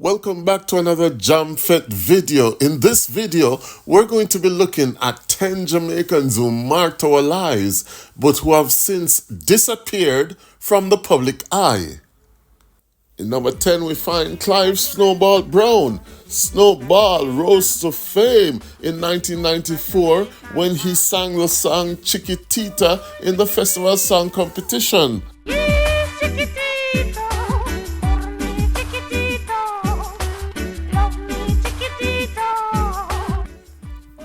Welcome back to another Jam Fet video. In this video, we're going to be looking at 10 Jamaicans who marked our lives, but who have since disappeared from the public eye. In number 10, we find Clive Snowball Brown. Snowball rose to fame in 1994 when he sang the song Chiquitita in the festival song competition.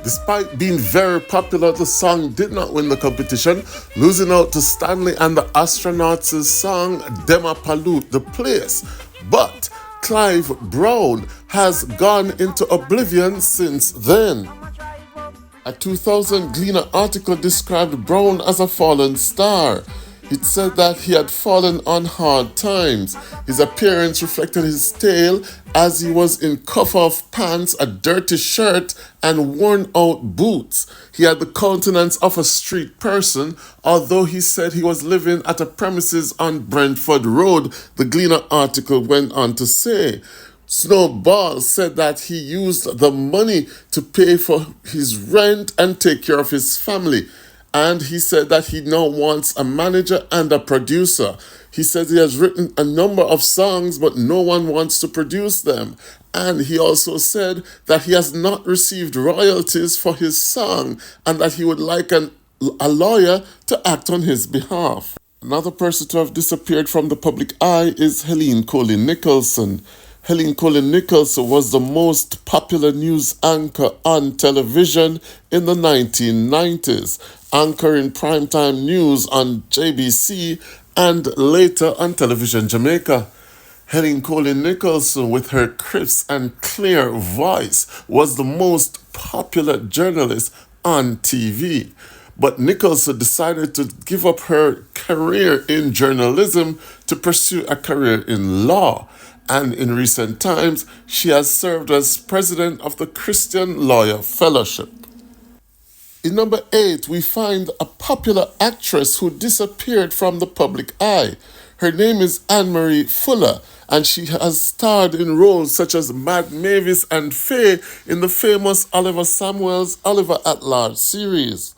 Despite being very popular, the song did not win the competition, losing out to Stanley and the Astronauts' song Dema Pollute the Place. But Clive Brown has gone into oblivion since then. A 2000 Gleaner article described Brown as a fallen star. It said that he had fallen on hard times. His appearance reflected his tale as he was in cuff-off pants, a dirty shirt, and worn-out boots. He had the countenance of a street person, although he said he was living at a premises on Brentford Road, the Gleaner article went on to say. Snowball said that he used the money to pay for his rent and take care of his family. And he said that he now wants a manager and a producer. He says he has written a number of songs, but no one wants to produce them. And he also said that he has not received royalties for his song and that he would like a lawyer to act on his behalf. Another person to have disappeared from the public eye is Helen Nicholson. Helen Nicholson was the most popular news anchor on television in the 1990s, anchoring primetime news on JBC and later on Television Jamaica. Helen Nicholson, with her crisp and clear voice, was the most popular journalist on TV. But Nicholson decided to give up her career in journalism to pursue a career in law. And in recent times, she has served as president of the Christian Lawyer Fellowship. In number 8, we find a popular actress who disappeared from the public eye. Her name is Anne-Marie Fuller, and she has starred in roles such as Mad Mavis and Faye in the famous Oliver Samuels' Oliver at Large series.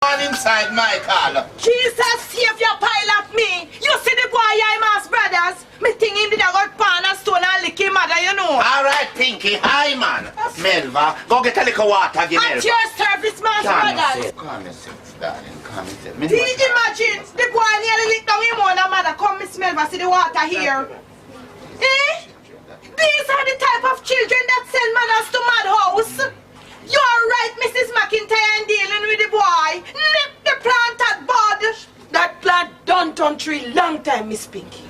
On inside my car. Jesus, save your pile of me. You see the boy I'm as brothers. Me think him did a got pan and stone and lick him mother, you know. Alright, Pinky. Hi, man. Melva, go get a little water, give At Melva. your service, Mass brothers. Calm yourself, darling. Calm yourself. Do you imagine the boy nearly licked down him on a mother? Come, Miss Melva, see the water here. Eh? These are the type of children that send mothers to madhouse. You're right, Mrs. McIntyre, and dealing with the boy. Nip the plant at bud. That plant done turn tree long time, Miss Pinky.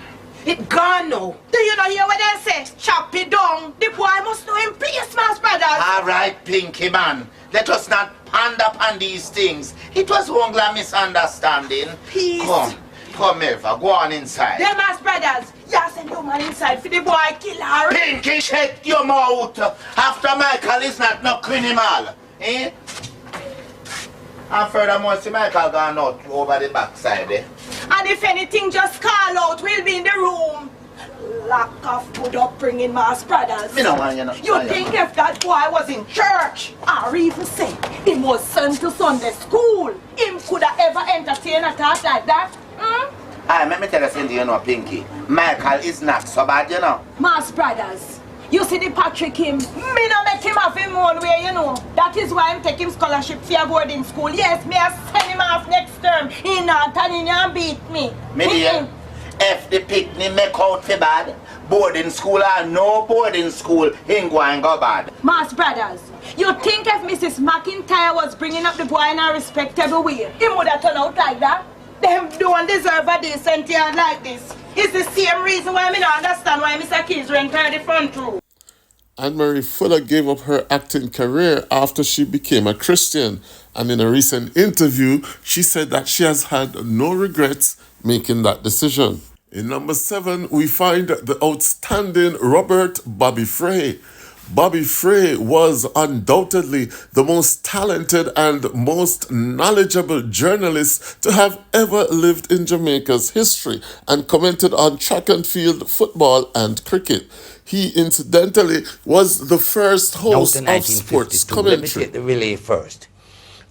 It gone now. Do you not hear what they say? Chop it down. The boy must know him, please, Mass brothers. Alright, Pinky, man. Let us not ponder upon these things. It was only a misunderstanding. Peace. Come, Melva, go on inside. Them Mass brothers. Yes, and your man inside for the boy kill her. Pinky, shut your mouth. After Michael is not no criminal. Eh? And furthermore, see Michael gone out over the backside, eh? And if anything, just call out. We'll be in the room. Lack of good upbringing, Mass brothers. Me no want you know. You think if that boy was in church, or even say him was sent to Sunday school, him could have ever entertained a thought like that? Hmm? Let me tell you something, you know, Pinky. Michael is not so bad, you know. Mass brothers, you see the Patrick him, me no make him have him one way, you know. That is why I'm taking scholarship for boarding school. Yes, me I send him off next term. He not turning and beat me. Me dear, if the picnic make out for bad, boarding school or no boarding school, he ain't going go bad. Mass brothers, you think if Mrs. McIntyre was bringing up the boy in a respectable way, he would have turned out like that? Them don't deserve a decent yard like this. It's the same reason why I don't understand why Mr. Keys rent her the front row. Anne-Marie Fuller gave up her acting career after she became a Christian, and in a recent interview, she said that she has had no regrets making that decision. In number 7, we find the outstanding Robert Bobby Frey. Bobby Frey was undoubtedly the most talented and most knowledgeable journalist to have ever lived in Jamaica's history and commented on track and field, football, and cricket. He incidentally was the first host of sports 1952. Let me commentary. take the relay first.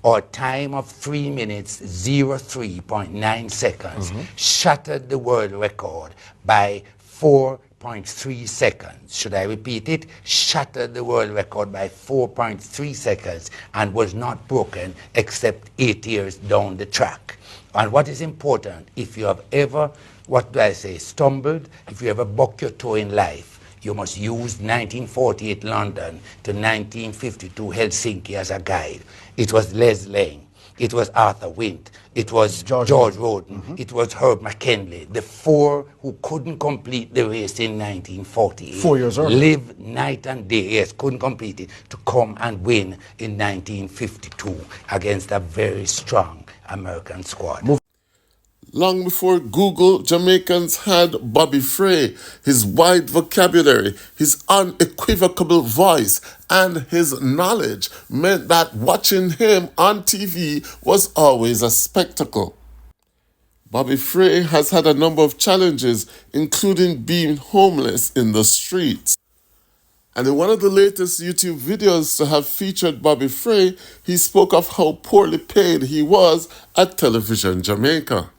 Our time of 3 minutes 03.9 seconds shattered the world record by 4.3 seconds. Should I repeat it? Shattered the world record by 4.3 seconds and was not broken except 8 years down the track. And what is important, if you have ever, what do I say, stumbled, if you ever buck your toe in life, you must use 1948 London to 1952 Helsinki as a guide. It was Les Lang, it was Arthur Wint, it was George Roden, it was Herb McKinley. The four who couldn't complete the race in 1948. 4 years earlier. Lived night and day, yes, couldn't complete it, to come and win in 1952 against a very strong American squad. Long before Google, Jamaicans had Bobby Frey. His wide vocabulary, his unequivocal voice, and his knowledge meant that watching him on TV was always a spectacle. Bobby Frey has had a number of challenges, including being homeless in the streets. And in one of the latest YouTube videos to have featured Bobby Frey, he spoke of how poorly paid he was at Television Jamaica.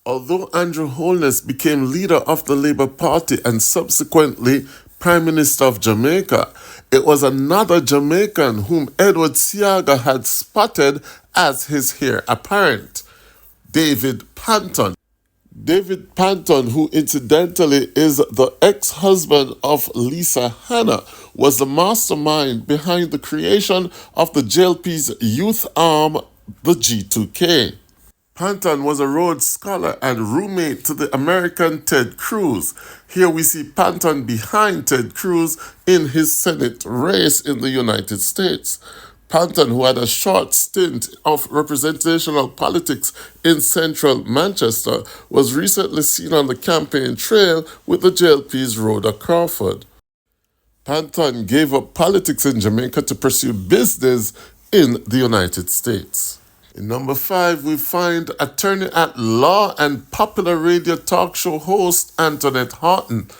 Although Andrew Holness became leader of the Labour Party and subsequently Prime Minister of Jamaica, it was another Jamaican whom Edward Seaga had spotted as his heir apparent, David Panton. David Panton, who incidentally is the ex-husband of Lisa Hanna, was the mastermind behind the creation of the JLP's youth arm, the G2K. Panton was a Rhodes Scholar and roommate to the American Ted Cruz. Here we see Panton behind Ted Cruz in his Senate race in the United States. Panton, who had a short stint of representational politics in central Manchester, was recently seen on the campaign trail with the JLP's Rhoda Crawford. Panton gave up politics in Jamaica to pursue business in the United States. In number 5, we find attorney at law and popular radio talk show host Antonette Hton.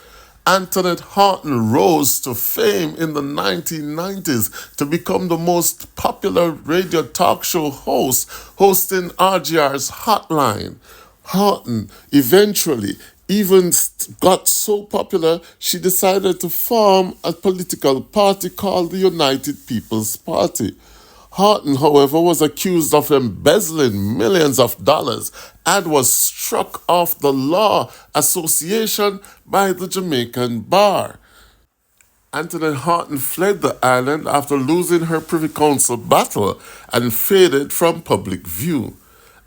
Antonette Hton rose to fame in the 1990s to become the most popular radio talk show host, hosting RGR's Hotline. Hton eventually even got so popular she decided to form a political party called the United People's Party. Hton, however, was accused of embezzling millions of dollars and was struck off the Law Association by the Jamaican Bar. Antonette Hton fled the island after losing her Privy Council battle and faded from public view.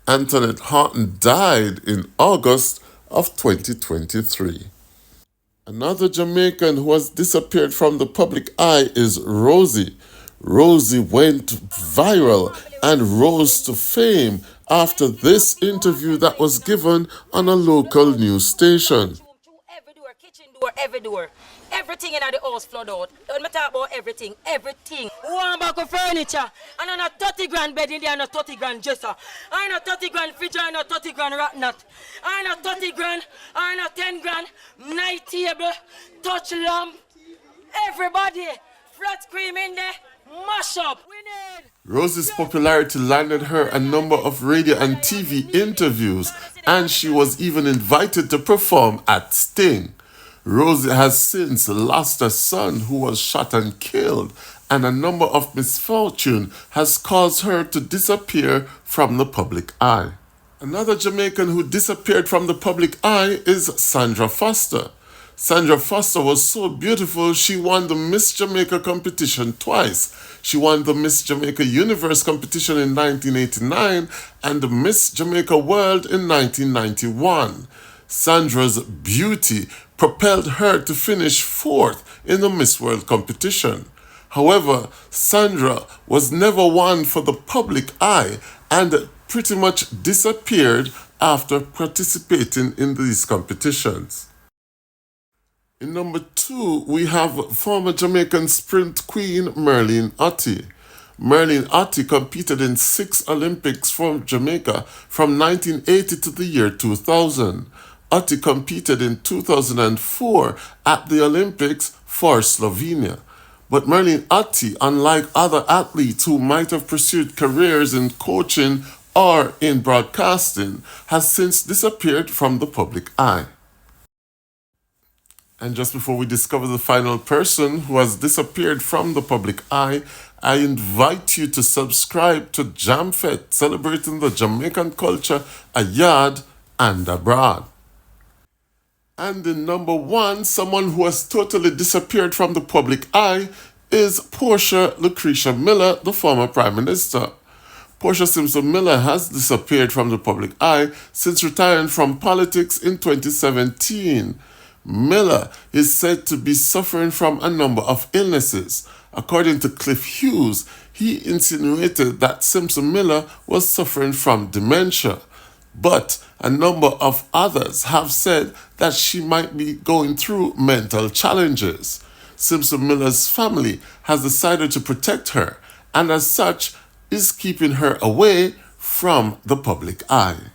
Antonette Hton died in August of 2023. Another Jamaican who has disappeared from the public eye is Rosie. Rosie went viral and rose to fame after this interview that was given on a local news station. Every door, kitchen door, every door. Everything in the house flood out. Don't me talk about everything. One bag of furniture. And on a 30 grand bed in there and a 30 grand dresser. And a 30 grand fridge and a 30 grand rat nut. And a 30 grand and a 10 grand night table, touch lamp. Everybody, flat screen in there. Mash up. Rosie's popularity landed her a number of radio and TV interviews, and she was even invited to perform at Sting. Rosie has since lost a son who was shot and killed, and a number of misfortune has caused her to disappear from the public eye. Another Jamaican who disappeared from the public eye is Sandra Foster. Sandra Foster was so beautiful she won the Miss Jamaica competition twice. She won the Miss Jamaica Universe competition in 1989 and the Miss Jamaica World in 1991. Sandra's beauty propelled her to finish 4th in the Miss World competition. However, Sandra was never one for the public eye and pretty much disappeared after participating in these competitions. In number 2, we have former Jamaican sprint queen Merlene Ottey. Merlene Ottey competed in 6 Olympics for Jamaica from 1980 to the year 2000. Ottey competed in 2004 at the Olympics for Slovenia. But Merlene Ottey, unlike other athletes who might have pursued careers in coaching or in broadcasting, has since disappeared from the public eye. And just before we discover the final person who has disappeared from the public eye, I invite you to subscribe to JamFet, celebrating the Jamaican culture abroad and abroad. And in number 1, someone who has totally disappeared from the public eye is Portia Lucretia Miller, the former Prime Minister. Portia Simpson Miller has disappeared from the public eye since retiring from politics in 2017. Miller is said to be suffering from a number of illnesses. According to Cliff Hughes, he insinuated that Simpson Miller was suffering from dementia. But a number of others have said that she might be going through mental challenges. Simpson Miller's family has decided to protect her, and as such is keeping her away from the public eye.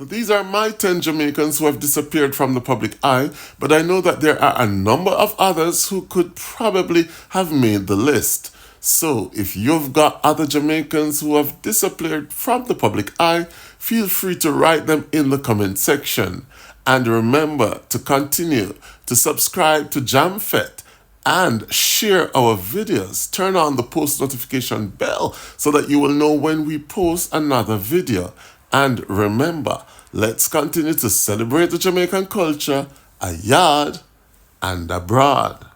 These are my 10 Jamaicans who have disappeared from the public eye, but I know that there are a number of others who could probably have made the list. So if you've got other Jamaicans who have disappeared from the public eye, feel free to write them in the comment section. And remember to continue to subscribe to JamFet and share our videos. Turn on the post notification bell so that you will know when we post another video. And remember, let's continue to celebrate the Jamaican culture abroad and abroad.